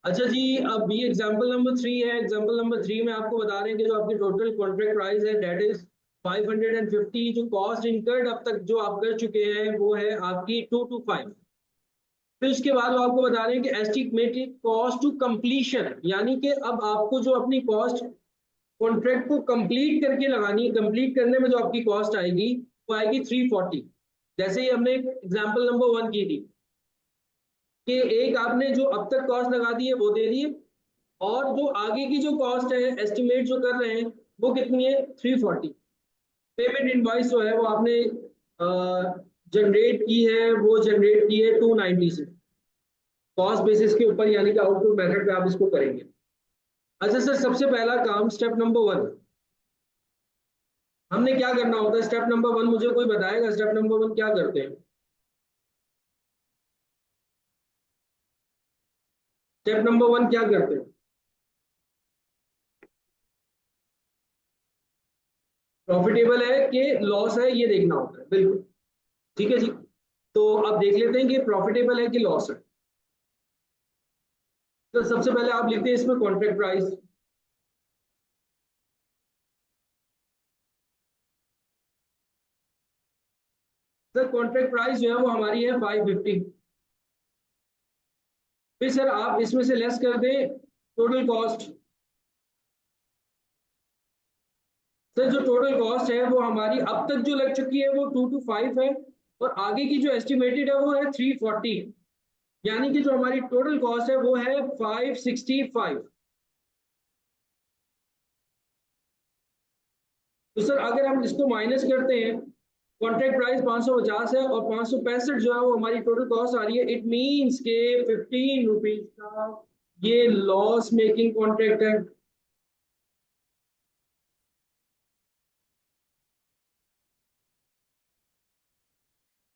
अच्छा जी, अब ये एग्जांपल नंबर 3 है। एग्जांपल नंबर 3 में आपको बता रहे हैं कि जो आपकी टोटल कॉन्ट्रैक्ट प्राइस है दैट इज 550। जो कॉस्ट इनकर्ड अब तक जो आप कर चुके हैं वो है आपकी 225। फिर उसके बाद वो आपको बता रहे हैं कि एस्टिमेटेड कॉस्ट टू कंप्लीशन, यानी कि अब आपको जो अपनी कॉस्ट कॉन्ट्रैक्ट को कंप्लीट करके लगानी है, कंप्लीट करने में जो आपकी कॉस्ट आएगी वो आएगी 340। जैसे ही हमने एग्जांपल नंबर 1 की थी कि एक आपने जो अब तक कॉस्ट लगा दी है वो दे दी है, और जो आगे की जो कॉस्ट है एस्टिमेट जो कर रहे हैं वो कितनी है 340। पेमेंट इनवॉइस जो है वो आपने जनरेट की है, वो जनरेट की है 290 से कॉस्ट बेसिस के ऊपर, यानी कि आउटपुट मेथड पे आप इसको करेंगे। अच्छा सर, सबसे पहला काम स्टेप नंबर 1 हमने क्या करना होता है। स्टेप नंबर 1 मुझे कोई बताएगा स्टेप नंबर 1 क्या करते हैं? स्टेप नंबर 1 क्या करते हैं? प्रॉफिटेबल है कि लॉस है ये देखना होता है, बिल्कुल। ठीक है जी। तो अब देख लेते हैं कि प्रॉफिटेबल है कि लॉस है। तो सबसे पहले आप लिखते हैं इसमें contract price. Sir contract price जो है वो हमारी है 550। फिर सर आप इसमें से लेस कर दें टोटल कॉस्ट। सर जो टोटल कॉस्ट है वो हमारी अब तक जो लग चुकी है वो 225 है, और आगे की जो एस्टिमेटेड है वो है 340, यानी कि जो हमारी टोटल कॉस्ट है वो है 565। तो सर अगर हम इसको माइनस करते हैं, कॉन्ट्रैक्ट प्राइस 550 है और 565 जो है वो हमारी टोटल कॉस्ट आ रही है, इट मींस के 15 रुपीज का ये लॉस मेकिंग कॉन्ट्रैक्ट है।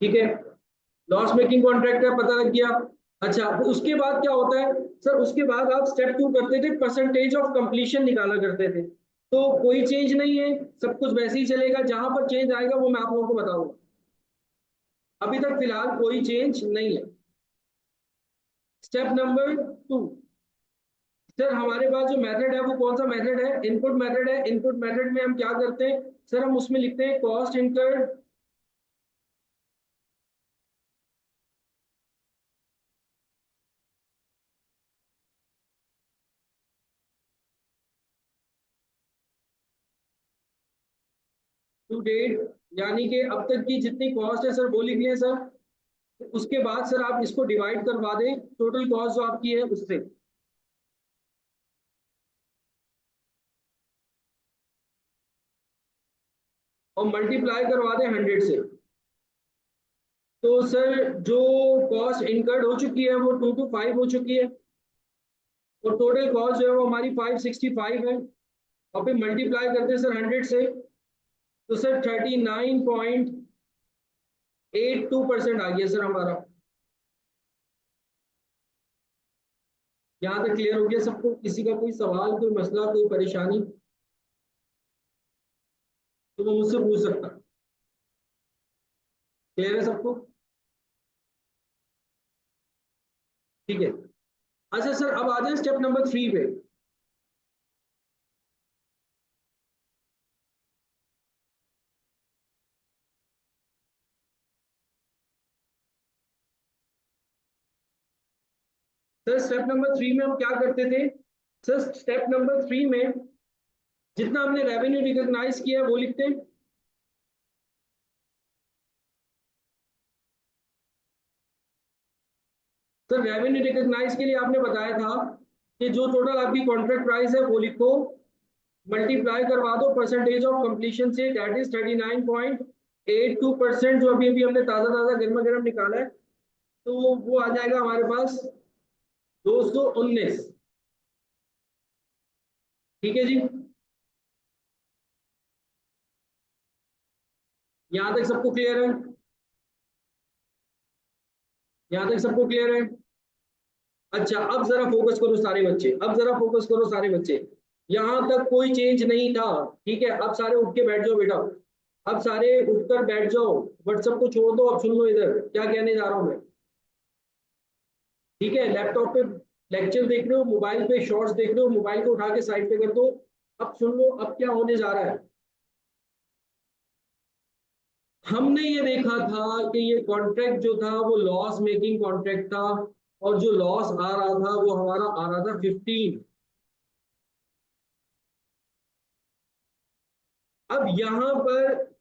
ठीक है, लॉस मेकिंग कॉन्ट्रैक्ट है, पता लग गया। अच्छा, तो उसके बाद क्या होता है? सर उसके बाद आप स्टेप 2 करते थे, परसेंटेज ऑफ कंप्लीशन निकाला करते थे। तो कोई चेंज नहीं है, सब कुछ वैसे ही चलेगा, जहां पर चेंज आएगा वो मैं आप लोगों को बताऊंगा। अभी तक फिलहाल कोई चेंज नहीं है। स्टेप नंबर 2, सर हमारे पास जो मेथड है वो कौन सा मेथड है? इनपुट मेथड है। इनपुट मेथड में हम क्या करते हैं? सर हम उसमें लिखते हैं कॉस्ट इनकर्ड टू डेट, यानी कि अब तक की जितनी कॉस्ट है सर वो लिख लें सर। उसके बाद सर आप इसको डिवाइड करवा दें टोटल कॉस्ट जो आपकी है उससे, और मल्टीप्लाई करवा दें 100 से। तो सर जो कॉस्ट इनकर्ड हो चुकी है वो 225 हो चुकी है, और टोटल कॉस्ट जो है वो हमारी 565 है, और फिर मल्टीप्लाई करते हैं सर 100 से। तो सर 39.82% आ गया सर हमारा। यहाँ तक क्लियर हो गया सबको? किसी का कोई सवाल, कोई मसला, कोई परेशानी तो वो मुझसे पूछ सकता। क्लियर है सबको? ठीक है। अच्छा सर, अब आ जाए स्टेप नंबर 3 पे। सर स्टेप नंबर 3 में हम क्या करते थे? सर स्टेप नंबर 3 में जितना हमने रेवेन्यू रिकॉग्नाइज किया है वो लिखते हैं। सर रेवेन्यू रिकॉग्नाइज के लिए आपने बताया था कि जो टोटल आपकी कॉन्ट्रैक्ट प्राइस है वो लिखो, मल्टीप्लाई करवा दो परसेंटेज ऑफ कंप्लीशन से, दैट इज 39.82%, जो अभी अभी हमने ताजा ताजा गर्मा गर्म निकाला है। तो वो आ जाएगा हमारे पास 219। ठीक है जी, यहाँ तक सबको क्लियर है? यहाँ तक सबको क्लियर है? अच्छा, अब जरा फोकस करो सारे बच्चे, अब जरा फोकस करो सारे बच्चे। यहाँ तक कोई चेंज नहीं था। ठीक है, अब सारे उठ के बैठ जाओ बेटा। अब सारे उठकर बैठ जाओ, व्हाट्सएप को छोड़ दो, अब सुन लो इधर क्या कहने जा रहा हूँ मैं। ठीक है, लैपटॉप पे लेक्चर देख रहे हो मोबाइल पे, शॉर्ट्स देख रहे हो, मोबाइल को उठा के साइड पे कर दो। अब सुन लो अब क्या होने जा रहा है। हमने ये देखा था कि ये कॉन्ट्रैक्ट जो था वो लॉस मेकिंग कॉन्ट्रैक्ट था, और जो लॉस आ रहा था वो हमारा आ रहा था 15। अब यहां पर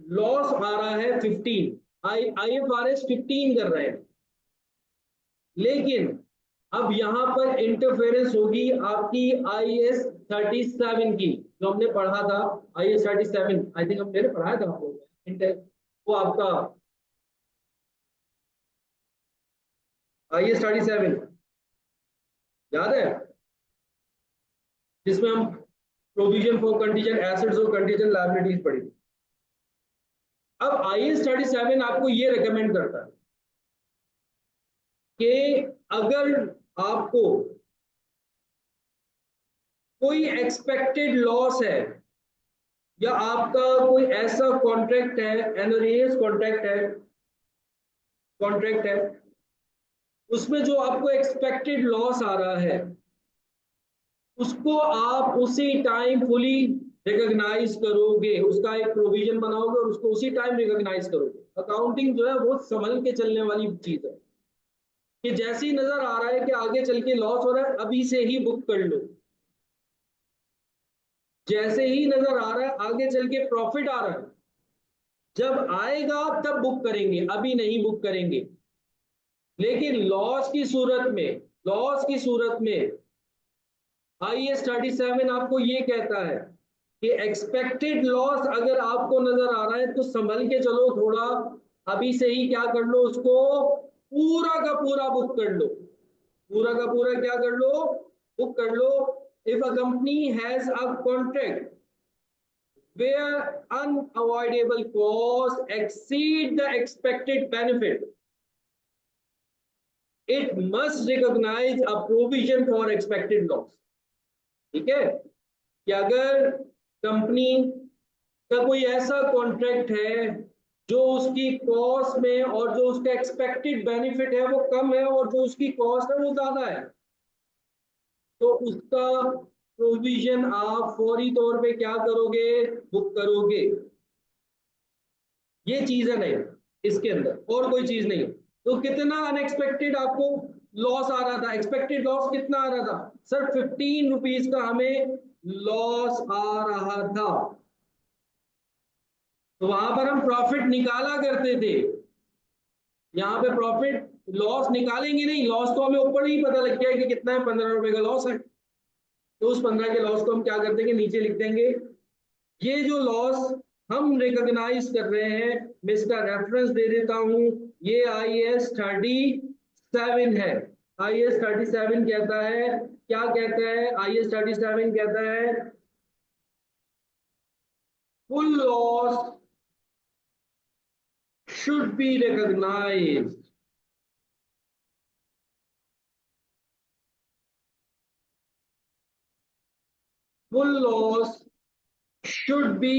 लॉस आ रहा है 15, IFRS 15 कर रहे हैं, लेकिन अब यहां पर इंटरफेरेंस होगी आपकी IAS 37 की, जो हमने पढ़ा था। IAS 37, आई थिंक हम मैंने पढ़ाया था आपको, वो आपका IAS 37 याद है, जिसमें हम प्रोविजन फॉर कंटीजेंट एसेट्स और कंटीजेंट लायबिलिटीज पढ़ी थी। अब IAS 37 आपको ये रिकमेंड करता है कि अगर आपको कोई एक्सपेक्टेड लॉस है, या आपका कोई ऐसा कॉन्ट्रैक्ट है, एनआरएएस कॉन्ट्रैक्ट है, उसमें जो आपको एक्सपेक्टेड लॉस आ रहा है, उसको आप उसी टाइम फुली रिकॉग्नाइज करोगे, उसका एक प्रोविजन बनाओगे और उसको उसी टाइम रिकॉग्नाइज करोगे। अकाउंटिंग जो है वो संभल के चलने वाली चीज है, कि जैसे ही नजर आ रहा है कि आगे चल के लॉस हो रहा है, अभी से ही बुक कर लो। जैसे ही नजर आ रहा है आगे चल के प्रॉफिट आ रहा है, जब आएगा तब बुक करेंगे, अभी नहीं बुक करेंगे। लेकिन लॉस की सूरत में IAS 37 आपको ये कहता है कि एक्सपेक्टेड लॉस अगर आपको नजर आ रहा है तो संभल के चलो थोड़ा, अभी से ही क्या कर लो, उसको पूरा का पूरा बुक कर लो, पूरा का पूरा क्या कर लो, बुक कर लो। If a company has a contract where unavoidable costs exceed the expected benefit, it must recognize a provision for expected loss। ठीक है, कि अगर कंपनी का कोई ऐसा कॉन्ट्रैक्ट है जो उसकी कॉस्ट में और जो उसका एक्सपेक्टेड बेनिफिट है वो कम है, और जो उसकी कॉस्ट है वो ज्यादा है, तो उसका प्रोविजन आप फौरी तौर पे क्या करोगे, बुक करोगे। ये चीज है नहीं, इसके अंदर और कोई चीज नहीं। तो कितना अनएक्सपेक्टेड आपको लॉस आ रहा था, एक्सपेक्टेड लॉस कितना आ रहा था सर, 15 रुपीज का हमें लॉस आ रहा था। तो वहां पर हम प्रॉफिट निकाला करते थे, यहाँ पे प्रॉफिट लॉस निकालेंगे नहीं, लॉस तो हमें ऊपर ही पता लग गया है कि कितना है, 15 रुपए का लॉस है। तो उस 15 के लॉस को हम क्या कर देंगे, नीचे लिख देंगे। ये जो लॉस हम रिकॉग्नाइज कर रहे हैं, मैं इसका रेफरेंस दे देता हूं, ये IAS 37 है। IAS 37 कहता है, क्या कहता है IAS 37 कहता है, full loss should be recognised. Full loss should be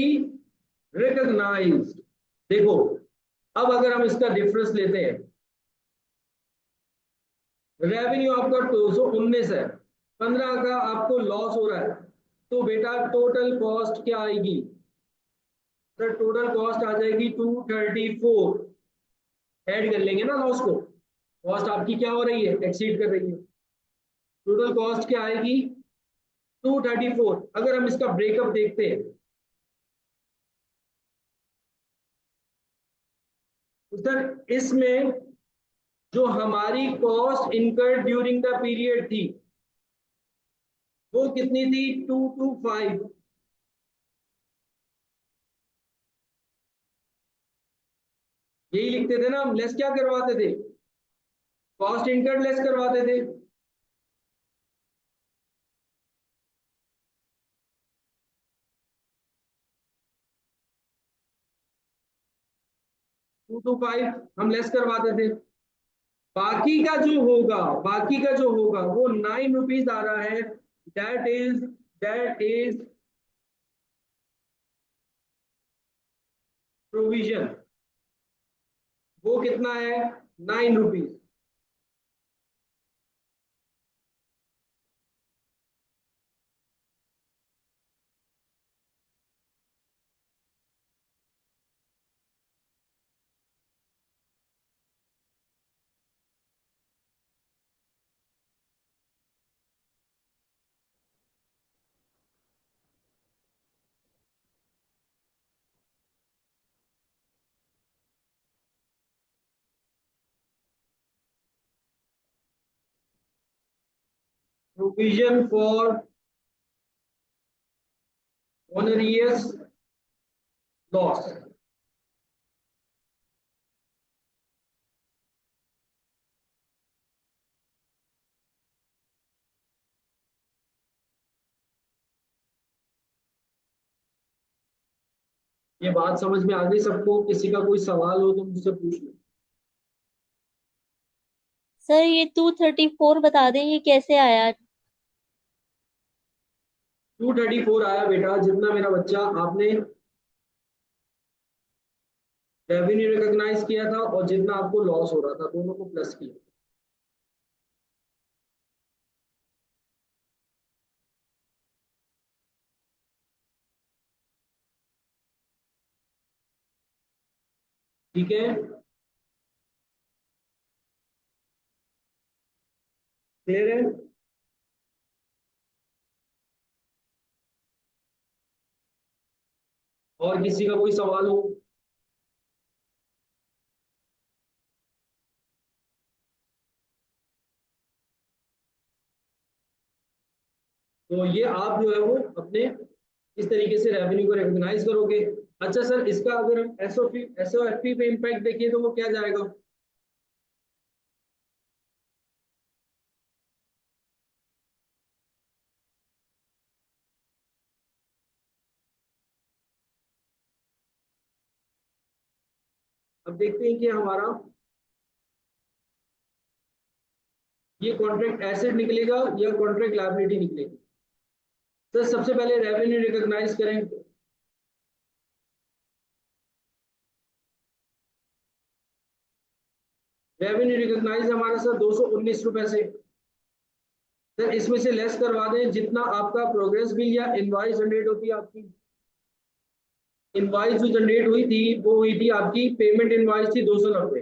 recognised. देखो, अब अगर हम इसका डिफरेंस लेते हैं, रेवेन्यू आपका 219 है, 15 का आपको लॉस हो रहा है, तो बेटा टोटल कॉस्ट क्या आएगी, तो टोटल कॉस्ट आ जाएगी 234। ऐड कर लेंगे ना लॉस को, कॉस्ट आपकी क्या हो रही है, एक्सीड कर रही है। टोटल कॉस्ट क्या आएगी, 234। अगर हम इसका ब्रेकअप देखते हैं, तो सर इसमें जो हमारी cost incurred during the period थी वो कितनी थी, 225। यही लिखते थे ना हम, लेस क्या करवाते थे, कॉस्ट इनकर्ड लेस करवाते थे। 225 हम लेस करवाते थे। बाकी का जो होगा वो 9 रुपीज आ रहा है। That is provision. वो कितना है, 9 rupees. Provision for onerous loss. ये बात समझ में आ गई सबको? किसी का कोई सवाल हो तो मुझसे पूछ लो। सर ये 234 बता दें ये कैसे आया। 234 आया बेटा, जितना मेरा बच्चा आपने रेवेन्यू रिकॉग्नाइज किया था और जितना आपको लॉस हो रहा था, दोनों को प्लस किया। ठीक है, क्लियर है? और किसी का कोई सवाल हो? तो ये आप जो है वो अपने इस तरीके से रेवेन्यू को रिकॉग्नाइज करोगे। अच्छा सर, इसका अगर हम एसओएफपी पे इम्पैक्ट देखिए तो वो क्या जाएगा? अब देखते हैं कि हमारा ये कॉन्ट्रैक्ट एसेट निकलेगा या कॉन्ट्रैक्ट लायबिलिटी निकलेगी। सर सबसे पहले रेवेन्यू रिकॉग्नाइज करें। रेवेन्यू रिकॉग्नाइज हमारा सर 219 रुपए से। सर इसमें से लेस करवा दें जितना आपका प्रोग्रेस बिल या इनवॉइस जनरेट होती है आपकी। इनवॉइस जो जनरेट हुई थी वो हुई थी आपकी, पेमेंट इनवॉइस थी 290।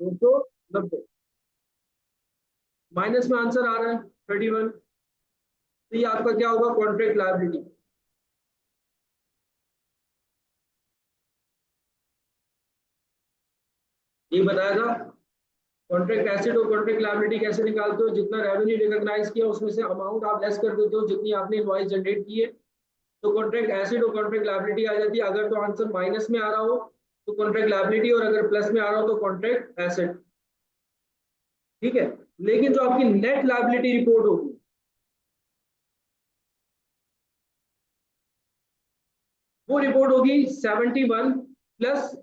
दो सौ नब्बे माइनस में आंसर आ रहा है 31। तो ये आपका क्या होगा? Contract liability. ये बताया था कॉन्ट्रैक्ट एसेट और कॉन्ट्रैक्ट लायबिलिटी कैसे निकालते हो। जितना रेवेन्यू रिकॉग्नाइज किया उसमें से अमाउंट आप लेस कर देते हो जितनी आपने इनवॉइस जनरेट की है, तो कॉन्ट्रैक्ट एसेट और कॉन्ट्रैक्ट लायबिलिटी आ जाती है। अगर तो आंसर माइनस में आ रहा हो तो कॉन्ट्रैक्ट लायबिलिटी, और अगर प्लस में आ रहा हो तो कॉन्ट्रैक्ट एसेट। ठीक है, लेकिन जो आपकी नेट लायबिलिटी रिपोर्ट होगी वो रिपोर्ट होगी 71 प्लस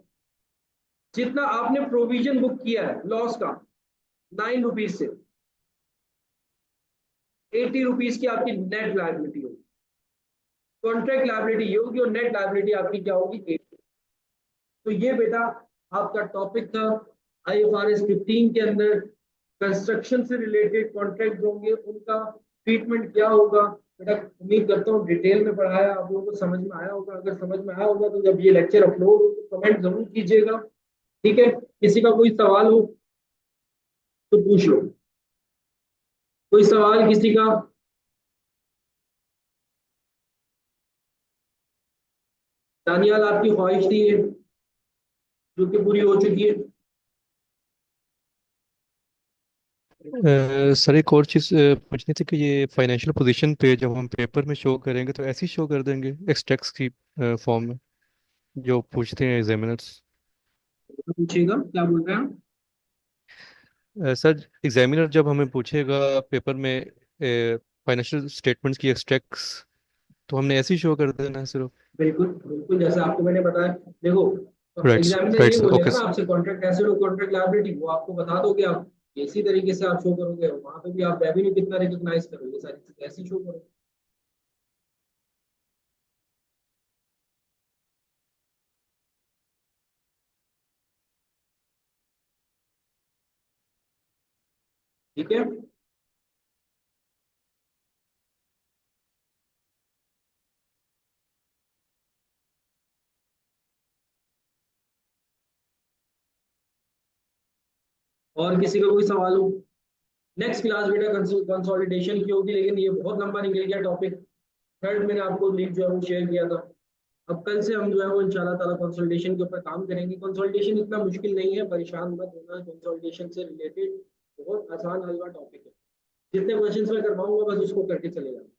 जितना आपने प्रोविजन बुक किया है लॉस का, 9 रुपीज से 80 रुपीज की आपकी नेट लायबिलिटी होगी। कॉन्ट्रैक्ट लायबिलिटी ये होगी और नेट लायबिलिटी आपकी क्या होगी? 80। तो ये बेटा आपका टॉपिक था आईएफआरएस 15 के अंदर। कंस्ट्रक्शन से रिलेटेड कॉन्ट्रैक्ट जो होंगे उनका ट्रीटमेंट क्या होगा। बेटा उम्मीद करता हूँ डिटेल में पढ़ाया, आप लोगों को समझ में आया होगा। अगर समझ में आया होगा तो जब ये लेक्चर अपलोड हो तो कमेंट जरूर कीजिएगा। ठीक है, किसी का कोई सवाल हो तो पूछ लो। कोई सवाल किसी का? दानियाल आपकी ख्वाहिश थी ये जो कि पूरी हो चुकी है। सर एक और चीज़ पूछनी थी कि ये फाइनेंशियल पोजीशन पे जब हम पेपर में शो करेंगे तो ऐसे ही शो कर देंगे एक्सट्रैक्ट्स की फॉर्म में जो पूछते हैं एग्जामिनर्स। पूछिएगा क्या बोल रहे हैं। सर एग्जामिनर जब हमें पूछेगा पेपर में फाइनेंशियल स्टेटमेंट्स की एक्सट्रैक्ट्स तो हमने ऐसे ही शो कर देना है सिर्फ। बिल्कुल बिल्कुल, जैसे आपको मैंने बताया। देखो, राइट। एग्जामिनर राइट ये सर, ओके बोलेगा ना सर। आपसे कॉन्ट्रैक्ट एसेट और कॉन्ट्रैक्ट लायबिलिटी, वो आपको बता दोगे आप। इसी तरीके से आप शो करोगे, वहां पे भी आप रेवेन्यू कितना रिकॉग्नाइज करोगे, सारी चीजें ऐसी शो करोगे। ठीक है, और किसी का कोई सवाल हो? नेक्स्ट क्लास बेटा कंसोलिडेशन की होगी, लेकिन ये बहुत लंबा निकल गया टॉपिक। थर्ड मैंने आपको लिंक जो है वो शेयर किया था। अब कल से हम जो है वो इंशाल्लाह ताला कंसोलिडेशन के ऊपर काम करेंगे। कंसोलिडेशन इतना मुश्किल नहीं है, परेशान मत होना। कंसोलिडेशन से रिलेटेड बहुत आसान हलवा टॉपिक है। जितने क्वेश्चंस मैं करवाऊंगा बस उसको करके चले जाना,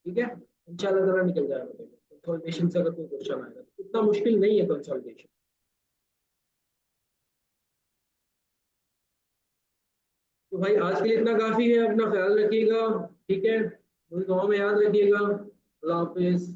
ठीक है। इंशाल्लाह ताला निकल जाएगा कंसोलिडेशन से। अगर कोई क्वेश्चन आएगा तो इतना मुश्किल नहीं है कंसोलिडेशन। तो भाई आज के लिए इतना काफी है। अपना ख्याल रखिएगा, ठीक है। मुझे दुआ में याद रखिएगा। अल्लाह हाफिज।